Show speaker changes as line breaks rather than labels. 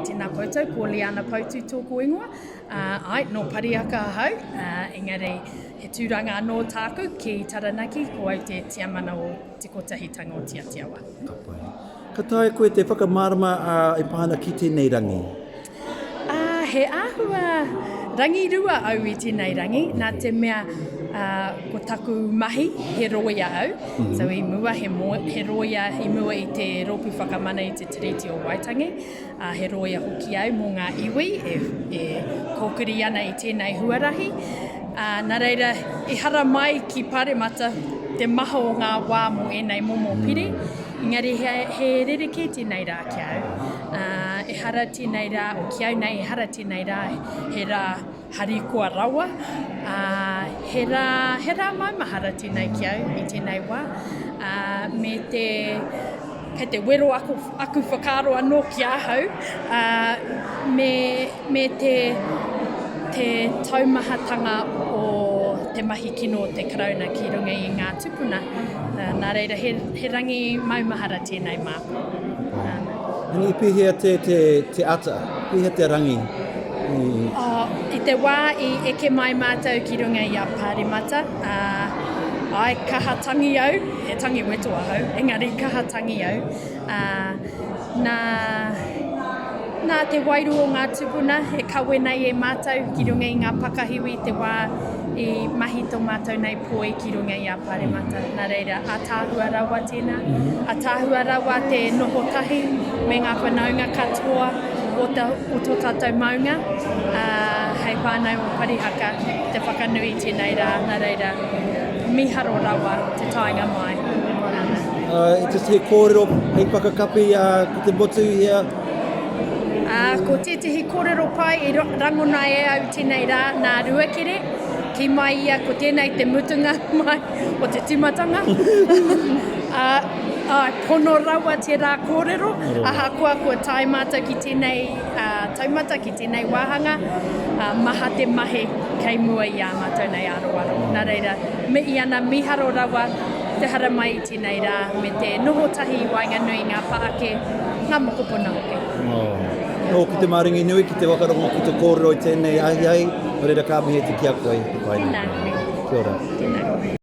Tēnā koutou, ko Liana Poutu tōku ingoa. Ai, no Pire Haeata hau, engari he tūranga anō tāku ki Taranaki, ko au te tiamana o te kotahitanga o Tiatiawa.
Ka tae koe te whakamārama e pāna ki tēnei rangi?
He āhua rangi rua au i tēnei rangi, nā te mea ko taku mahi he roia au. So i mua he roia i mua i te ropu whakamana i te tiriti o Waitangi. He roia hoki au mō ngā iwi e kōkiri ana i tēnei huarahi. Nā reira, i hara mai ki paremata te maha o ngā wā mō enei momo piri. Engari he rereke tēnei rā ki au. E hara tēnei rā, o ki au nei e hara tēnei rā, he rā harikoa rawa. He rā maumahara tēnei ki au i tēnei wā. Me te, kei te wero aku whakaaro anō ki ahau. Me te taumahatanga o te mahi kino o te karauna ki runga i ngā tupuna. Nā reira, he rangi maumahara tēnei māpu.
Ni pihea te ata, pihea te rangi.
I te wā i eke mai mātou ki runga i a paremata. Ai kaha tangi au, he tangi wetoa au, engari kaha tangi au. Nā te wairu o ngā tupuna, he kawe nei e mātou ki runga i ngā pakahiwi, te wā i mahi tō mātou nei poi ki runga i a paremata. Nā reira, a tāhua rawa tēnā. A tāhua rawa te noho tahi me ngā whanaunga katoa o tō tātou maunga. Hei whānau o Pire Haeata, te whakanui tēnei rā, nā reira, miharo rawa te tainga mai.
Just he kōrero, hei whakakapi ko te motu hea.
Ko tētahi kōrero pai i rangona e au tēnei rā, nā ruakere, ki mai ia ko tēnei te mutunga mai o te timatanga. Pono rawa te rā kōrero, ahakoa kua taimata ki tēnei taumata ki tēnei wāhanga, maha te mahi kei mua i a mātou nei aroaro. Nā reira, me i ana miharo rawa te hara mai i tēnei rā, me te noho tahi i wainganui ngā paake, ngā mokopuna hoki.
No, ki te maringi nui, ki te wakarongo, ki te kōrero i tēnei ahi, o reira ka mihe te kia koe.
Tēnā koe.
Kia ora.
Tēnā koe.